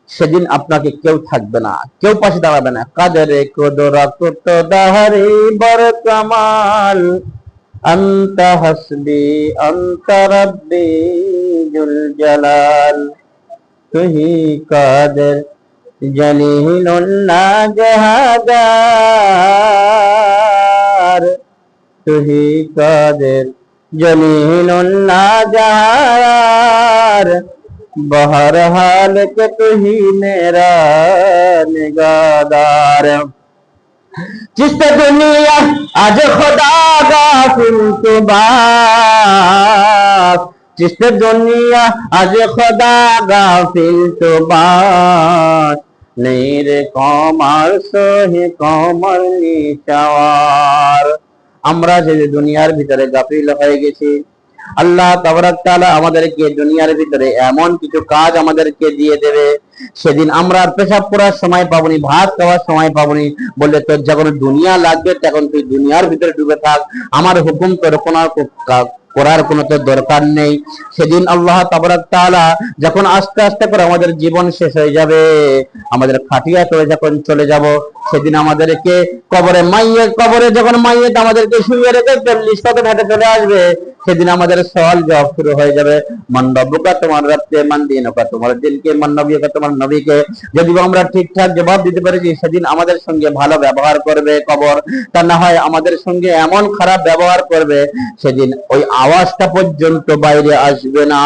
সেদিন আপনাকে কেউ থাকবে না, কেউ পাশে দাঁড়াবে না। কাদরে কুদরত তো দাহরি বর কামাল, আনতা হাসবি আনতা রাব্বি জুল জালাল, তুহি কাদের জলিলুন নাজহাদার, তুহি কাদের জলিলুন নাজহাদার, बहरहाल के तू ही मेरा निगाहदार। जिससे दुनिया आज खुदा गाफिल तो बात, जिससे दुनिया आज खुदा गाफिल तो बात, नीरे कमर सोहे कमर निचार। আমরা যে দুনিয়ার ভিতরে গাফিল হয়ে গেছি, আল্লাহ তাবারাক তাআলা আমাদেরকে দুনিয়ার ভিতরে এমন কিছু কাজ আমাদেরকে দিয়ে দেবে, সেদিন আমরা পেশাব করার সময় পাবনি, ভাত খাওয়ার সময় পাবনি। বললে তোর যখন দুনিয়া লাগবে তখন তুই দুনিয়ার ভিতরে ডুবে থাক, আমার হুকুম তোর করার কোনো তো দরকার নেই। সেদিন আল্লাহ তাবারাক তাআলা যখন আস্তে আস্তে করে আমাদের জীবন শেষ হয়ে যাবে, আমাদের খাটিয়া করে যখন চলে যাব, সেদিন আমাদেরকে কবরে যখন মাইয়েত আমাদেরকে শুয়ে রেখে 40 কদম হেঁটে চলে আসবে, সেদিন আমাদের সওয়াল জবাব শুরু হয়ে যাবে। মান রব্বুকা, তোমার রবকে, মান দীনুকা, তোমার দিনকে, মান নবিয়ুকা, তোমার নবীকে। যদি আমরা ঠিকঠাক জবাব দিতে পেরেছি, সেদিন আমাদের সঙ্গে ভালো ব্যবহার করবে কবর, তা না হয় আমাদের সঙ্গে এমন খারাপ ব্যবহার করবে, সেদিন ওই আওয়াজটা পর্যন্ত বাইরে আসবে না।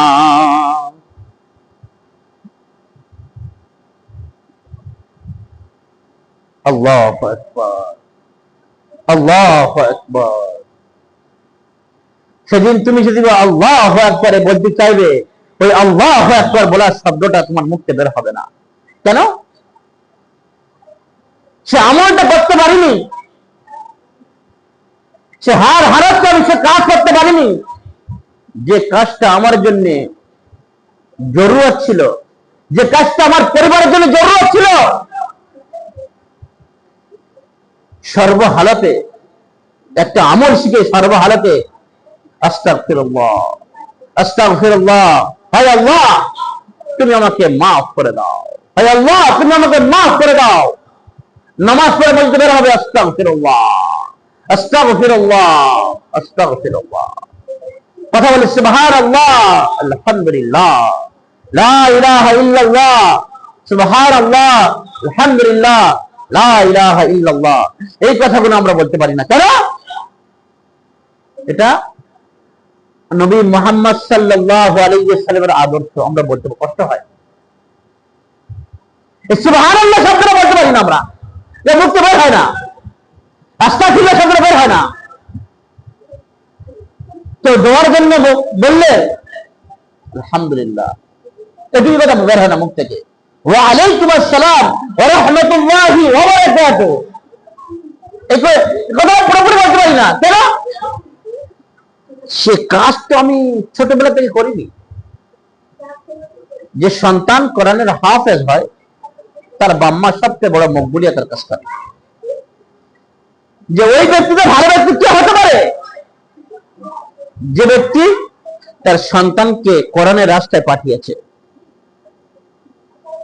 আল্লাহু আকবার, আল্লাহু আকবার। সেদিন তুমি যদি আল্লাহু আকবার বলতে চাইবে, ওই আল্লাহু আকবার বলার শব্দটা তোমার মুখ থেকে বের হবে না। কেন? সে আমলটা করতে পারেনি, সে হারাত করে সে কাজ করতে পারেনি, যে কাজটা আমার জন্য জরুরত ছিল, যে কাজটা আমার পরিবারের জন্য জরুরত ছিল, সর্বহালতে একটা আমল শিখে সর্বহালতে আস্তাগফিরুল্লাহ, আস্তাগফিরুল্লাহ, হায় আল্লাহ তুমি আমাকে মাফ করে দাও, হায় আল্লাহ তুমি আমাকে মাফ করে দাও। নামাজ পড়ে বলতে বের হবে আস্তাগফিরুল্লাহ, আস্তাগফিরুল্লাহ, আস্তাগফিরুল্লাহ। কথা বলে সুবহানাল্লাহ, আলহামদুলিল্লাহ, লা ইলাহা ইল্লাল্লাহ, সুবহানাল্লাহ, আলহামদুলিল্লাহ, লা ইলাহা ইল্লাল্লাহ। এই কথাগুলো আমরা বলতে পারি না। কেন? এটা নবী মুহাম্মদ সাল্লাল্লাহু আলাইহি ওয়াসাল্লামের আদর্শ, আমরা বলতে কষ্ট হয়। এই সুবহানাল্লাহ শব্দটা বলতে পারি না আমরা, এটা মুখে বের হয় না। আস্তাগফিরুল্লাহ শব্দটা বের হয় না। তো দোয়ার জন্য বললে আলহামদুলিল্লাহ, এটুকু কথা বের হয় না মুখ থেকে। ওয়া আলাইকুম আসসালাম ওয়া রাহমাতুল্লাহি ওয়া বারাকাতুহু, এই কথা পুরোপুরি বলতে পারি না। কেন? সে কাজ তো আমি ছোটবেলা থেকে করিনি। যে সন্তান কোরআনের হাফেজ হয়, তার বাম্মা সবচেয়ে বড় মকবুলিয়াতের কাজ করে। যে ওই ব্যক্তি তো ভালো ব্যক্তি কে হতে পারে? যে ব্যক্তি তার সন্তানকে কোরআনের রাস্তায় পাঠিয়েছে।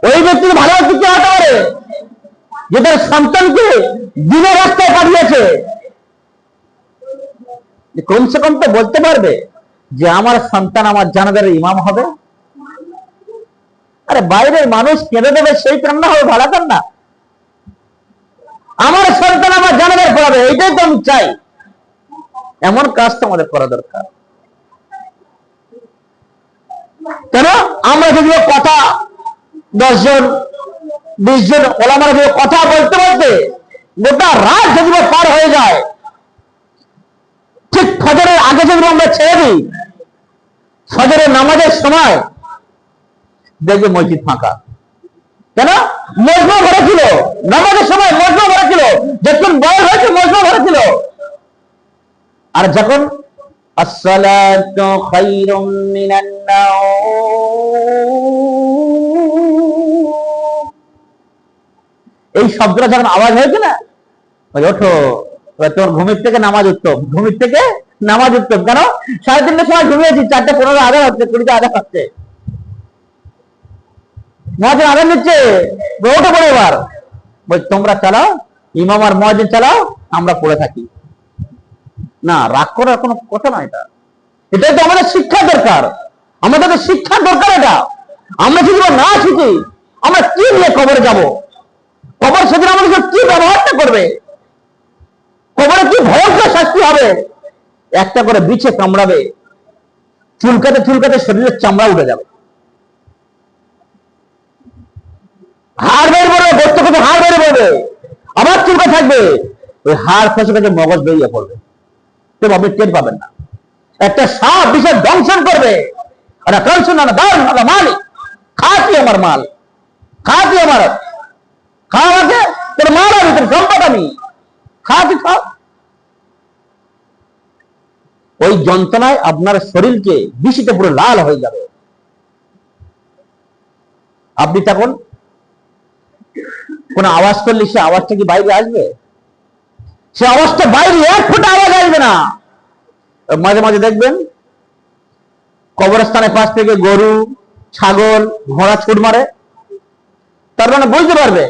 ওই ব্যক্তি তো ভালো ব্যক্তি কে হতে পারে? যে তার সন্তানকে দ্বীনের রাস্তায় পাঠিয়েছে। কমসে কম তো বলতে পারবে যে আমার সন্তান আমার জানাজার ইমাম হবে। আরে বাইরের মানুষ কেঁদে দেবে সেই কান্না হবে, ভালো কান্না। আমার সন্তান আমার জানাজার পড়াবে, এইটাই তো আমি চাই। এমন কাজ তো আমাদের করা দরকার। কেন? আমরা যদি কথা 10 জন 20 জন ওলামারা যদি কথা বলতে বলতে গোটা রাত যদি পার হয়ে যায়, ঠিক ফজরের আগে যদি আমরা ছেড়ে দিই, ফজরের নামাজের সময় দেখবে মসজিদ ফাঁকা। কেন? মজমা ভরা ছিল, নামাজের সময় মজমা ভরা ছিল, যখন বয়স হয়েছে মজমা ভরা ছিল। আর যখন আসসালাতু খায়রুম মিনান নাওম, এই শব্দটা যখন আওয়াজ হয়েছে না, ওই ওঠো, তোর ঘুমের থেকে নামাজ উঠতো, ঘুমের থেকে নামাজ উঠতো। কেন? 3:30টার সময় ঘুমিয়েছি, 4:15 আগে হচ্ছে, 20টা আগে হচ্ছে। মুয়াজ্জিন আযান দিচ্ছে, ওঠে পড়ে এবার বল তোমরা চালাও, ইমাম আর মুয়াজ্জিন চালাও, আমরা পড়ে থাকি। না, রাগ করার কোনো কথা না। এটাই তো আমাদের শিক্ষা দরকার, আমাদের শিক্ষা দরকার। এটা আমরা যদি না শিখি, আমরা কি নিয়ে কবরে যাব? কবর সেদিন আমাদের কি ব্যবহারটা করবে? কবরে কি ভয়ঙ্কর শাস্তি হবে? একটা করে বিছে কামড়াবে, চুলকাতে চুলকাতে শরীরের চামড়া উঠে যাবে, হাড় বের পড়বে, গোস্ত খেতে হাড় বের পড়বে, আবার চুলকা থাকবে, ওই হাড় খসে খসে মগজ বেরিয়ে পড়বে, তো আপনি টের পাবেন না। একটা সাপ বিশেষ দংশন করবে, মালিক খাতি আমার মাল, খাতি আমার, খা আমাকে, তোর মাল আমি, তোর সম্পদ আমি, খাতি খা। ওই যন্ত্রণায় আপনার শরীরকে বিষিতে পুরো লাল হয়ে যাবে। আপনি তখন কোন আওয়াজ করলে সে আওয়াজটা কি বাইরে আসবে? সে আওয়াজটা বাইরে এক ফুটা আওয়াজ আসবে না। মাঝে মাঝে দেখবেন কবরস্থানের পাশ থেকে গরু, ছাগল, ঘোড়া ছুট মারে, তার মানে বুঝতে পারবে,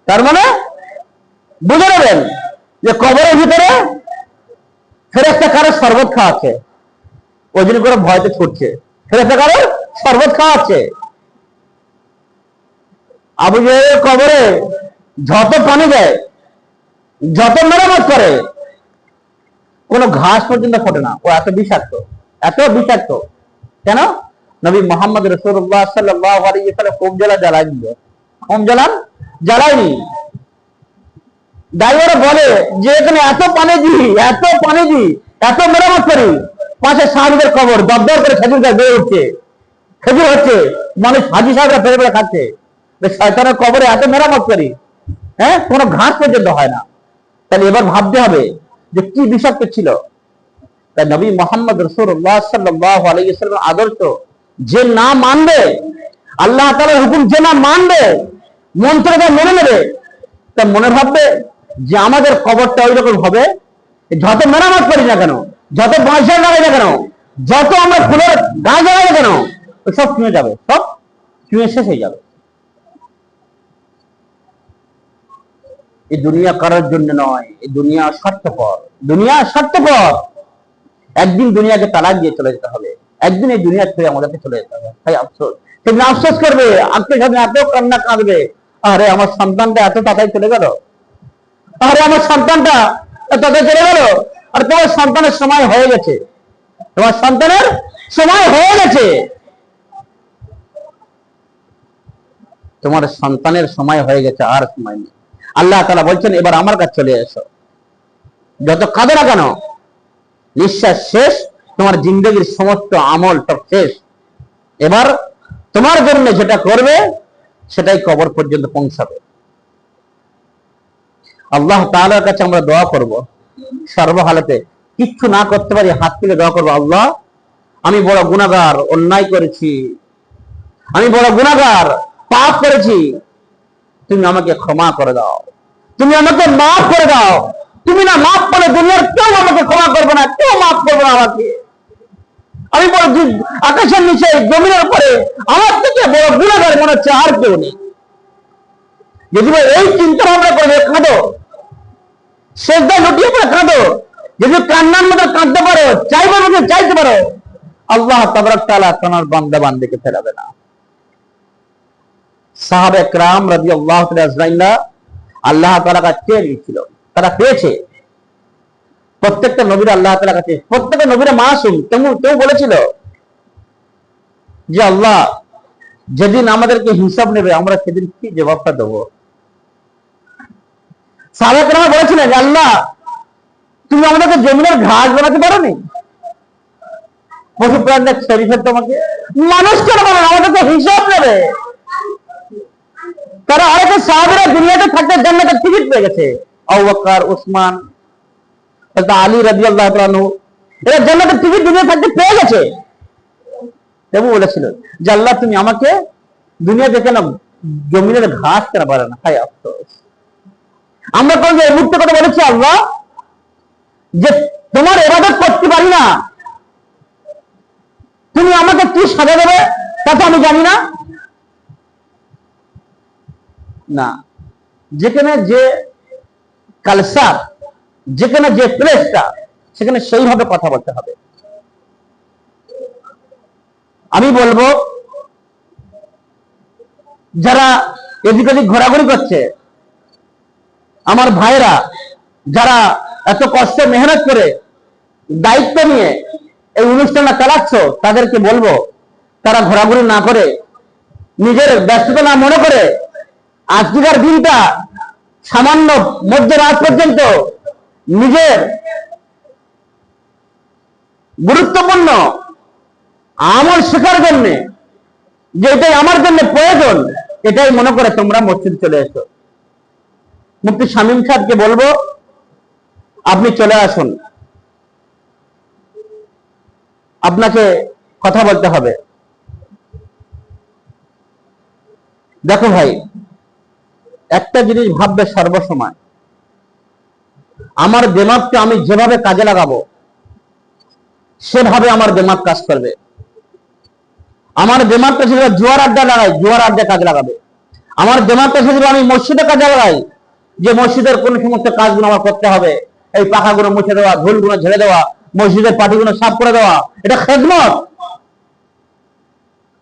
তার মানে বুঝে নেবেন যে কবরের ভিতরে ফেরেশতা কারো শরবত খাওয়াচ্ছে, ওই জন্য করে ভয়তে ছুটছে, ফেরেশতা কারো শরবত খাওয়াচ্ছে। আবু জাহেল কবরে যত পানি দেয়, যত মেরামত করে, কোন ঘাস পর্যন্ত ফোটে না, ও এত বিষাক্ত, এত বিষাক্ত। কেন? নবী মুহাম্মদ রাসূলুল্লাহ সাল্লাল্লাহু আলাইহি ওয়াসাল্লাম কম জ্বালা জ্বালাই দিল, কম জ্বালান জ্বালায়নি। ড্রাইভার বলে যে এখানে এত পানি দিই, এত পানি দিই, এত মেরামত করি, পাশে সাহাবীদের কবর দরদর করে খেজুর গাছ বেড়ে উঠছে, খেজুর হচ্ছে, মানুষ হাজি সাহেবরা ফেরে ফেরে খাচ্ছে, শয়তানের কবরে এত মেরামত করি, হ্যাঁ, কোনো ঘাস পর্যন্ত হয় না। তাহলে এবার ভাবতে হবে যে কি বিষাক্ত ছিল। তাই নবী মুহাম্মদ রাসূলুল্লাহ সাল্লাল্লাহু আলাইহি ওয়াসাল্লাম আদর্শ যে না মানবে, আল্লাহ তাআলার হুকুম যে না মানবে, মন্ত্রটা মেনে নেবে, তা মনে ভাববে যে আমাদের কবরটা ওই রকম হবে, যত মেরামত করি না কেন, যত পয়সা লাগাই না কেন, যত আমরা ফুলের গাছ লাগাই না কেন, সব চুয়ে যাবে, সব চুয়ে শেষ হয়ে যাবে। এই দুনিয়া করার জন্য নয়, এই দুনিয়া স্বার্থপর, দুনিয়া স্বার্থপর। একদিন দুনিয়াকে তালাক দিয়ে চলে যেতে হবে, একদিন এই দুনিয়া ছেড়ে আমাদেরকে চলে যেতে হবে। তাই আফসোস, সেদিন আফসোস করবে, আজকে সামনে এত কান্না কাঁদবে, আরে আমার সন্তানটা এত তাড়াতাড়ি চলে গেল, আরে আমার সন্তানটা এত তাড়াতাড়ি চলে গেল। আর তোমার সন্তানের সময় হয়ে গেছে, তোমার সন্তানের সময় হয়ে গেছে, তোমার সন্তানের সময় হয়ে গেছে, আর সময় নেই। আল্লাহ তাআলা বলছেন এবার আমার কাছে চলে এসো, যত কাঁদো না কেন, নিঃশ্বাস শেষ, তোমার জিন্দগির সমস্ত আমল সব শেষ, এবার তোমার জন্য যেটা করবে সেটাই কবর পর্যন্ত পৌঁছাবে। আল্লাহ তাআলার কাছে আমরা দোয়া করব, সর্বহালতে কিচ্ছু না করতে পারি হাত তুলে দোয়া করবো, আল্লাহ আমি বড় গুনাহগার, অন্যায় করেছি, আমি বড় গুনাহগার, পাপ করেছি, তুমি আমাকে ক্ষমা করে দাও, তুমি আমাকে মাফ করে দাও। তুমি না মাফ করে দুনিয়ার কেউ আমাকে ক্ষমা করবে না, কেউ মাফ করবে না আমাকে। আমি বড় আকাশের নিচে জমিনের উপরে আমার থেকে বড় গুনাহগার মনে হচ্ছে আর কেউ নেই। যদি এই চিন্তা ভাবনা করবে, কাঁদো, সেজদায় লুটিয়ে পড়ে কাঁদো, যদি কান্নার মতো কাঁদতে পারো, চাইবার মতো চাইতে পারো, আল্লাহ তাবারক তাআলা তোমার বান্দা বান্দীকে ফেরাবে না। সাহাবা کرام রাদিয়াল্লাহু তাআলা আজমাইন আল্লাহ তাআলার কাছে চেয়ে নিয়েছিল, তারা পেয়েছে। প্রত্যেকটা নবীর আল্লাহ তাআলার কাছে, প্রত্যেকটা নবীরা মাসুম, কেউ বলেছিল যে আল্লাহ যেদিন আমাদেরকে হিসাব নেবে আমরা সেদিন কি জবাবটা দেবো। সাহাবা کرام বলেছিলেন যে আল্লাহ তুমি আমাদেরকে জমিনের ঘাস বানাতে পারোনি, পশু প্রাণীদের শরীফের তোমাকে, মানুষ কেন বলেন আমাদেরকে হিসাব নেবে। তারা অনেকে সাহাবীরা দুনিয়াতে থাকতে জান্নাতের টিকিট পেয়ে গেছে, আবু বকর, উসমান, আলী রাদিয়াল্লাহু তাআলা আনহু, এরা জান্নাতের টিকিট দুনিয়া থাকতে পেয়ে গেছে। দেবু বলেছিল যে আল্লাহ তুমি আমাকে দুনিয়াতে কেন জমিনের ঘাস কেন পারে না। হায় আফসোস, আমরা কোন এই মুহূর্তে কথা বলেছি আল্লাহ যে তোমার ইবাদত করতে পারি না, তুমি আমাকে কি সাজা দেবে তা তো আমি জানি না। না, যেখানে যে কালচার, যেখানে যে প্লেসটা, সেখানে সেইভাবে কথা বলতে হবে। আমি বলবো যারা এদিক ওদিক ঘোরাঘুরি করছে, আমার ভাইরা যারা এত কষ্ট মেহনত করে দায়িত্ব নিয়ে এই অনুষ্ঠানটা চালাচ্ছ, তাদেরকে বলবো তারা ঘোরাঘুরি না করে, নিজের ব্যস্ততা না মনে করে, আজকের দিনটা সামান্য মধ্যরাত পর্যন্ত নিজের গুরুত্বপূর্ণ আমল শেখার জন্য, যে এটাই আমার জন্য প্রয়োজন, এটাই মনে করে তোমরা মসজিদ চলে এসো। মুফতি শামীম সাহেবকে বলবো আপনি চলে আসুন, আপনাকে কথা বলতে হবে। দেখো ভাই, একটা জিনিস ভাববে সর্বসময়, আমার দিমাগকে আমি যেভাবে কাজে লাগাবো সেভাবে আমার দিমাগ কাজ করবে। আমার দিমাগটা যদি জুয়ার আড্ডা লাগাই, জুয়ার আড্ডা কাজে লাগাবে। আমার দিমাগটা যদি আমি মসজিদে কাজে লাগাই, যে মসজিদের কোন সমস্ত কাজগুলো আমার করতে হবে, এই পাখাগুলো মুছে দেওয়া, ধুলগুলো ঝেড়ে দেওয়া, মসজিদের পাটিগুলো সাফ করে দেওয়া, এটা খেদমত।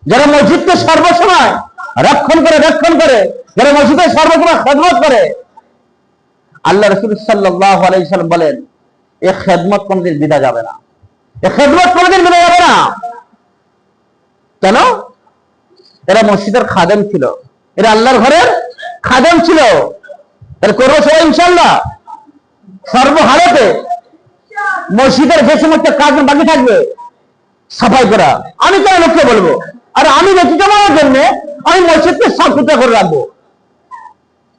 যারা মসজিদকে সর্বসময় রক্ষণ করে, যারা মসজিদের সর্বসময় খেদমত করে, আল্লাহ রাসূল সাল্লাল্লাহু আলাইহি সাল্লাম বলেন এই খেদমত কোনদিন বিদা যাবে না, এই খেদমত কোনদিন বিদা যাবে না। কেন? এরা মসজিদের খাদেম ছিল, এরা আল্লাহর ঘরের খাদেম ছিল। এর করবো সবাই ইনশাআল্লাহ সর্বহালতে। মসজিদের যে সমস্ত কাজ বাকি থাকবে সাফাই করা, আমি কেন লোককে বলবো? আর আমি ব্যতীত আমার জন্য আমি মসজিদকে সাফ সুতরা করে রাখবো।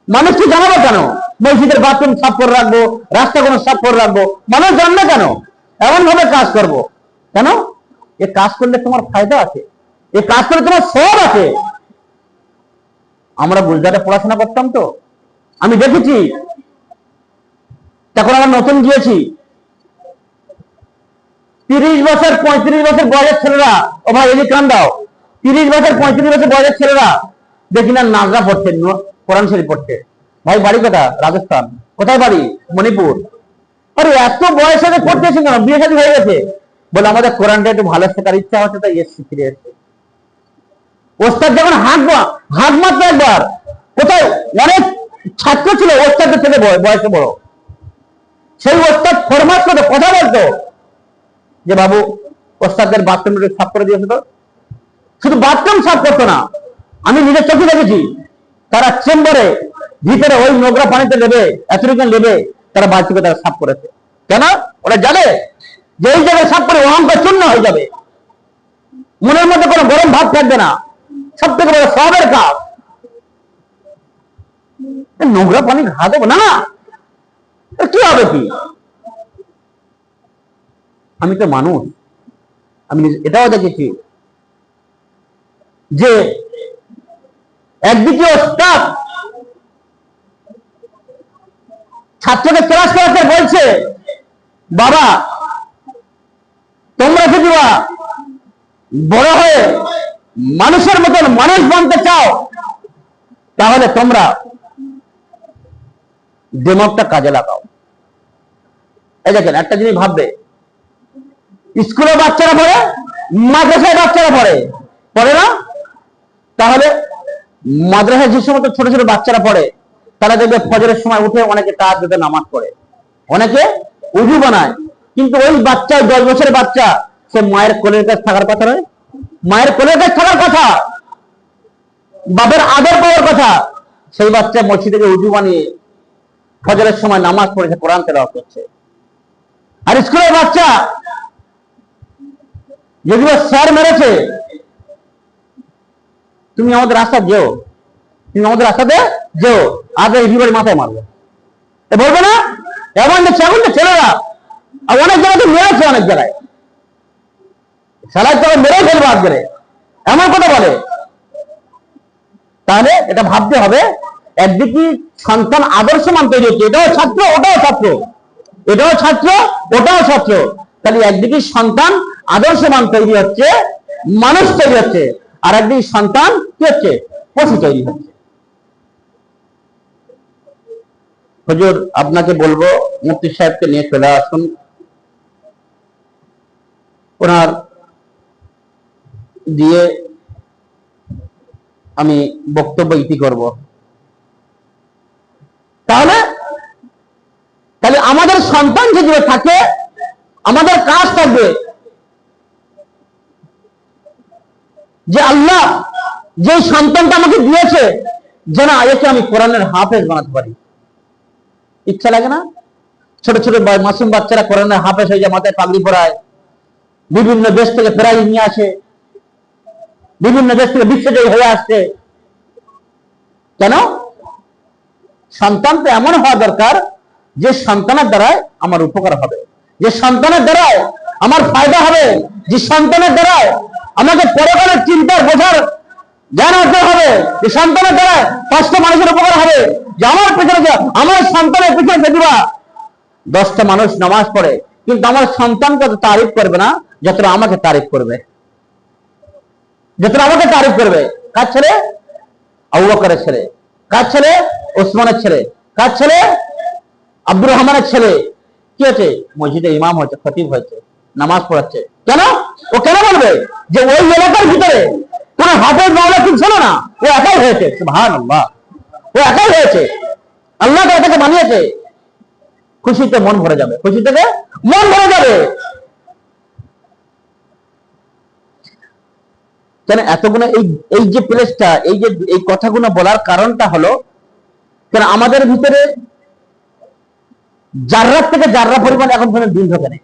মানুষকে জানাবো কেন মসজিদের বাথরুম সাফ করে রাখবো, রাস্তাগুলো সাফ করে রাখবো? মানুষ জানবে কেন? এমন ভাবে কাজ করব। কেন? এ কাজ করলে তোমার ফায়দা আছে, এ কাজ করলে তোমার সওয়াব আছে। আমরা গুজরাটে পড়াশোনা করতাম, তো আমি দেখেছি, তখন আমরা নতুন গিয়েছি, 30 বছর 35 বছর বয়সের ছেলেরা, ও ভাই এদিকে কান দাও, 30 বছর 35 বছর বয়সের ছেলেরা দেখি না নাজরা পড়ছে, কোরআন শরীফ পড়ছে। ভাই বাড়ি কোথা? রাজস্থান। কোথায় বাড়ি? মণিপুর। আরে এত বয়স হয়ে পড়তেছে কেন? বিয়ে শাদী হয়ে গেছে। বলে আমাদের কোরআনটা একটু ভালো শেখার ইচ্ছা হচ্ছে, তাই এসছি, ফিরে এসছে। ওস্তাদ যখন হাত মারতো একবার, কোথায় অনেক ছাত্র ছিল ওস্তাদের থেকে বয়সে বড়, সেই ওস্তাদ ফরমাস করতো, কথা বলতো যে বাবু ওস্তাদের বাথরুম সাফ করে দিয়েছে। তো শুধু বাথরুম সাফ করতো না, আমি নিজের চোখে দেখেছি তারা চেম্বারে ভিতরে ওই নোংরা পানিতে নেবে, এতটুকু নেবে, তারা বাথরুমে তারা সাফ করেছে। কেন? ওরা জানে যে এই জায়গায় সাফ করে অহংকার চূর্ণ হয়ে যাবে, মনের মধ্যে কোনো গরম ভাব থাকবে না। সব থেকে বড় সবের কাজ। নোংরা পানি ঘা দেবো না, কি হবে? কি আমি তো মানুষ, আমি এটাও দেখেছি যে একদিকে ওস্তাদ ছাত্রকে ক্লাস করাতে বলছে, বাবা তোমরা যদি বড় হয়ে মানুষের মতন মানুষ বনতে চাও, তাহলে তোমরা দিমাগটা কাজে লাগাও। এই দেখেন, একটা জিনিস ভাববে, স্কুলে বাচ্চারা পড়ে, মাদ্রাসায় বাচ্চারা পড়ে না? তাহলে মাদ্রাসায় যে সমস্ত ছোট ছোট বাচ্চারা পড়ে, তারা দেখবে ফজরের সময় উঠে অনেকে তাহাজ্জুদে নামাজ পড়ে, অনেকে উযু বানায়। কিন্তু ওই বাচ্চা, 10 বছরের বাচ্চা, সে মায়ের কোলের কাছে থাকার কথা নয়, মায়ের কোলের কাছে থাকার কথা, বাবার আদর পাওয়ার কথা। সেই বাচ্চা মসজিদে থেকে উযু বানিয়ে ফজরের সময় নামাজ পড়েছে, কোরআন তেলাওয়াত করছে। আর স্কুলের বাচ্চা যদিও স্যার মেরেছে, তুমি আমাদের রাস্তা যেও, তুমি আমাদের রাস্তাতে যেও, আগে একেবারে মাথায় মারবো, বলবে না? এমন ছেলেরা অনেক জায়গায় মেরেছে, অনেক জায়গায় সালাই তো মেরে ফেলবো আজকে, এমন কথা বলে। তাহলে এটা ভাবতে হবে, একদিকে সন্তান আদর্শমান তৈরি হচ্ছে, এটাও ছাত্র ওটাও ছাত্র, এটাও ছাত্র ওটাও ছাত্র। তাহলে একদিকে সন্তান আদর্শমান তৈরি হচ্ছে, মানুষ তৈরি হচ্ছে, আর একদিকে সন্তান কি হচ্ছে? পশু তৈরি হচ্ছে। হুজুর আপনাকে বলবো মুফতি সাহেবকে নিয়ে চলে আসুন, ওনার দিয়ে আমি বক্তব্য ইতি করব। তাহলে তাহলে আমাদের সন্তান যদি থাকে, আমাদের কাজ থাকবে যে আল্লাহ যে সন্তানটা আমাকে দিয়েছে যেন একে আমি কোরআনের হাফেজ বানাতে পারি। ইচ্ছা লাগে না? ছোট ছোট মাসুম বাচ্চারা কোরআনের হাফেজ হয়ে যায়, মাথায় পাগড়ি পরায়, বিভিন্ন দেশ থেকে প্রাইজ নিয়ে আসে, বিভিন্ন দেশ থেকে বিশ্বজয়ী হয়ে আসছে। কেন? সন্তানটা এমন হওয়া দরকার যে সন্তানের দ্বারাই আমার উপকার হবে, যে সন্তানের দ্বারাই আমার ফায়দা হবে, যে সন্তানের দ্বারাই আমাকে পরকালের চিন্তার বোঝার জ্ঞান অর্জন হবে, যে সন্তানের দ্বারাই 5টা মানুষের উপকার হবে। যে আমার পেছনে, আমার সন্তানের পিছনে দেখবা 10টা মানুষ নামাজ পড়ে, কিন্তু আমার সন্তানকে তো তারিফ করবে না যতটা আমাকে তারিফ করবে, যতটা আমাকে তারিফ করবে। কার ছেলে? আবু বকরের ছেলে। কার ছেলে? ওসমানের ছেলে। কার ছেলে? আব্দুর রহমানের ছেলে। কি হয়েছে? মসজিদে ইমাম হয়েছে, খতিব হয়েছে, নামাজ পড়াচ্ছে। কেন? ও কেন বলবে যে ওই এলাকার ভিতরে কোন হাফেজ মাওলা কি ছিল না? ও একাই হয়েছে। সুবহানাল্লাহ, ও একাই হয়েছে। আল্লাহ তাকে বানিয়েছে। খুশিতে মন ভরে যাবে, খুশি থেকে মন ভরে যাবে। কেন এতগুলো এই যে প্লেসটা, এই কথাগুলো বলার কারণটা হলো, কেন আমাদের ভিতরে জাররাত থেকে জাররা পরিমাণ এখন পর্যন্ত দিন ঢোকে নেই।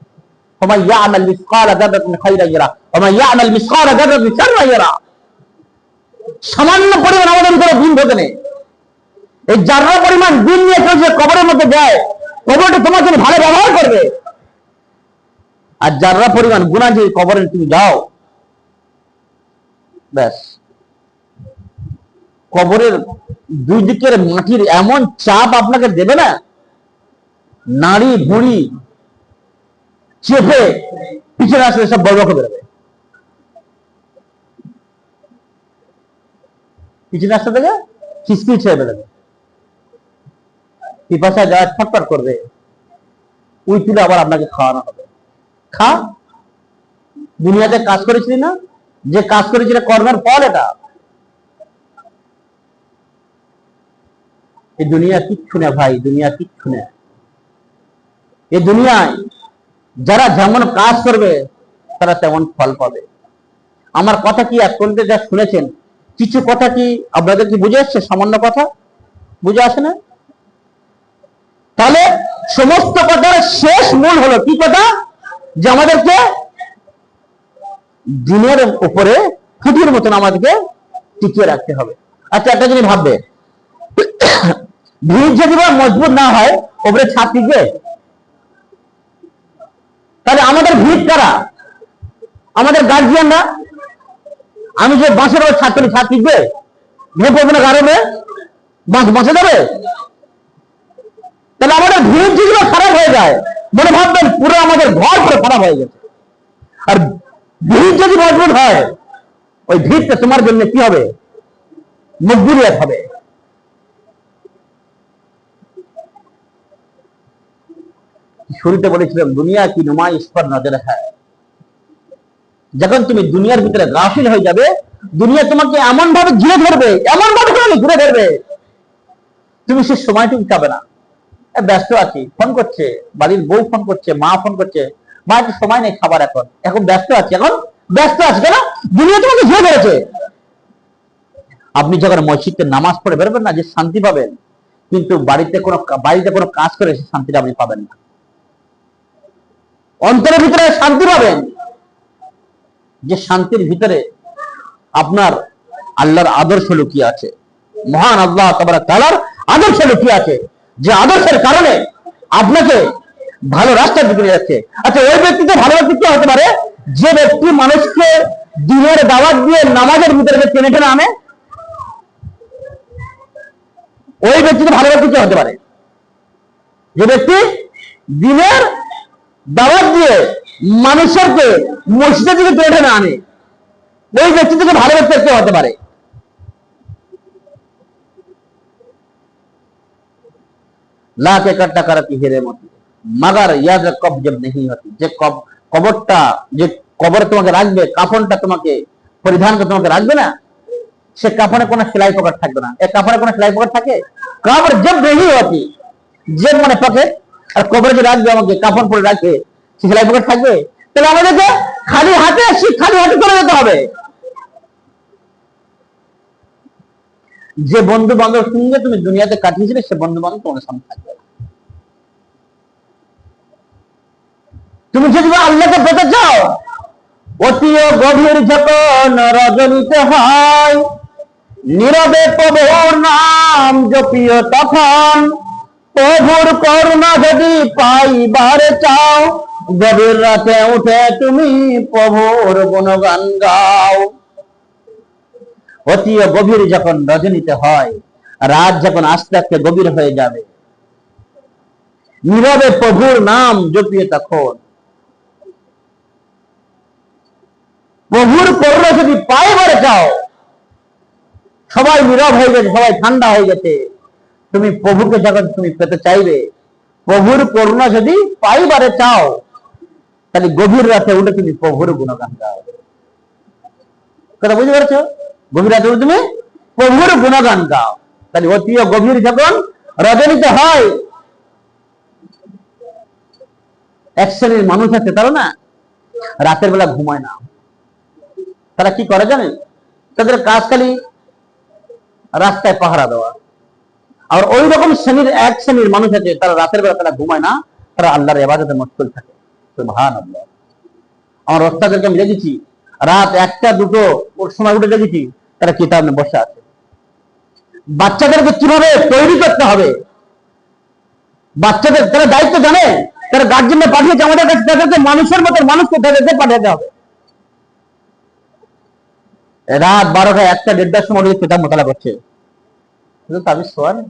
ওমা ইয়ামাল মিসকাল যারাতিন খায়রান ইয়ারা ওমা ইয়ামাল মিসকাল যারাতিন শাররান ইয়ারা। সামান্য পরিমাণ আমাদের ভিতরে দিন ঢোকে নেই। এই জাররা পরিমাণ দিন নিয়ে কেউ যে কবরের মধ্যে যায়, কবরটা তোমার জন্য ভালো ব্যবহার করবে। আর জাররা পরিমাণ গুনাহ যে কবরে তুমি যাও, ব্যাস কবরের দুই দিকের মাটির এমন চাপ আপনাকে দেবে না, নাড়ি ভুঁড়ি চেপে পিছনে আসলে সব বড় বেরোবে। পিছনে আসতে থেকে খিচকিচ হয়ে বেরোবে, পিপাসা যায় ছটফট করবে, ওই তুলে আবার আপনাকে খাওয়ানো হবে। খা, দুনিয়াতে কাজ করেছিলি না, যে কাজ করেছিল কর্মের ফল এটা। এই দুনিয়া কিচ্ছু না ভাই, দুনিয়া কিচ্ছু না। এই দুনিয়ায় যারা যেমন কাজ করবে তারা তেমন ফল পাবে। আমার কথা কি এখন যা শুনেছেন, কিছু কথা কি আপনাদের কি বুঝে আসছে? সামান্য কথা বুঝে আসে না? তাহলে সমস্ত কথার শেষ মূল হলো কি কথা? যে আমাদেরকে দিনের উপরে খুঁটির মতন আমাদেরকে টিকিয়ে রাখতে হবে। আচ্ছা, একটা জিনিস ভাববে, ভিড় যদি মজবুত না হয় ওপরে ছাদ টিকবে? তাহলে আমাদের ভিড় কারা? আমাদের গার্জিয়ানরা। আমি যে বাঁশের ওপর ছাদ তুলি, ছাদ টিকবে? ভেঙে পড়বে না কারণে? বাঁশ বাঁচে যাবে? তাহলে আমাদের ভিড় যদি খারাপ হয়ে যায়, মনে ভাববেন পুরো আমাদের ঘর পুরো খারাপ হয়ে গেছে। আর ভিড় যদি মজবুত হয়, ওই ভিড়টা তোমার জন্য কি হবে? মকবুলিয়ত হবে। শুরুতে বলেছিলাম দুনিয়া কি নুমাইশ পর নজর হ্যায়। যখন তুমি দুনিয়ার ভিতরে গাফিল হয়ে যাবে, দুনিয়া তোমাকে এমন ভাবে ঘিরে ধরবে, এমন ভাবে ঘিরে ধরবে, তুমি সে সময়টুকু পাবে না। ব্যস্ত আছি, ফোন করছে, বাড়ির বউ ফোন করছে, মা ফোন করছে, মা একটু সময় নেই খাবার, এখন ব্যস্ত আছি, এখন ব্যস্ত আছি। কেন? দুনিয়া তোমাকে ঘিরে ধরেছে। আপনি যখন মসজিদে নামাজ পড়ে বেরোবেন না, যে শান্তি পাবেন, কিন্তু বাড়িতে কোনো কাজ করে সে শান্তিটা আপনি পাবেন না। অন্তরের ভিতরে শান্তি পাবেন, যে শান্তির ভিতরে আপনার আল্লাহর আদর্শ লুকিয়ে আছে, মহান আল্লাহ তাবারক তাআলার আদর্শ লুকিয়ে আছে, যে আদর্শের কারণে আপনাকে ভালো রাস্তার দিকে নিয়ে যাচ্ছে। আচ্ছা, ওই ব্যক্তিতে ভালো ব্যক্তি কি হতে পারে? যে ব্যক্তি মানুষকে দিনের দাওয়াত দিয়ে নামাজের ভিতরে টেনে টেনে আনে, ওই ব্যক্তিতে ভালো ব্যক্তি কি হতে পারে? যে ব্যক্তি দিনের দাওয়াত দিয়ে মানুষকে মসজিদের দিকে টেনে টেনে আনে, ওই ব্যক্তি থেকে ভালো ব্যক্তি কে হতে পারে? ला के कट्टा कर की हिरे मोती मगर याद कब जब नहीं होती যে কবরটা যে কবর তোমাকে রাখবে কাফনটা তোমাকে পরিধান করে তোমাকে রাখবে না সে কাফনে কোনো সেলাই পকেট থাকবে না এই কাফনে কোনো সেলাই পকেট থাকে কবর जब नहीं होती যে মানে পকেট আর কবরে যে রাখবে আমাকে কাফন পরে রাখবে সে সেলাই পকেট থাকবে তাহলে আমাদেরকে খালি হাতে চলে যেতে হবে যে বন্ধু বান্ধব সঙ্গে তুমি দুনিয়াতে কাটিয়েছিলে সে বন্ধু বান্ধব তোমার সামনে থাকবে তুমি যদি আল্লাহকে পেতে চাও অতি গভীর যখন রজনীতে হয় নীরবে প্রভুর নাম জপিও তখন প্রভুর করুণা যদি পাইবারে চাও গভীর রাতে উঠে তুমি প্রভুর গুণগান গাও অতি গভীর যখন রজনীতে হয় রাত যখন আস্তে আস্তে গভীর হয়ে যাবে নীরবে প্রভুর নাম জপিয়ে তখন প্রভুর করুণা যদি পাইবারে চাও সবাই নীরব হয়ে গেছে সবাই ঠান্ডা হয়ে গেছে তুমি প্রভুকে যখন তুমি পেতে চাইবে প্রভুর করুণা যদি পাইবারে চাও তাহলে গভীর রাতে উঠে তুমি প্রভুর গুণগান গাও কথা বুঝতে পারছো গভীর রাতে উঠে তুমি প্রভুর গুণগান গাও তাহলে অতি গভীর যখন রজনীতে হয় এক শ্রেণীর মানুষ আছে তারা না রাতের বেলা ঘুমায় না তারা কি করে জানেন তাদের কাজ খালি রাস্তায় পাহারা দেওয়া আর ওই রকম এক শ্রেণীর মানুষ আছে তারা রাতের বেলা তারা ঘুমায় না তারা আল্লাহর ইবাদতে মশগুল থাকে সুবহানাল্লাহ আমার ওস্তাদেরকে আমি দেখেছি রাত 1টা 2টো ওর সময় উঠে দেখেছি তারা কিতাব নিয়ে বসে আছে বাচ্চাদেরকে কিভাবে তৈরি করতে হবে বাচ্চাদের তারা দায়িত্ব জানে তারা গার্জেনরা পাঠিয়েছে আমাদের কাছে তাদেরকে মানুষের মতো মানুষকে তাদেরকে পাঠাতে হবে রাত 12টা 1টা 1:30টার সময় কিতাব মোতালা করছে তাবিজ শোয়া নেই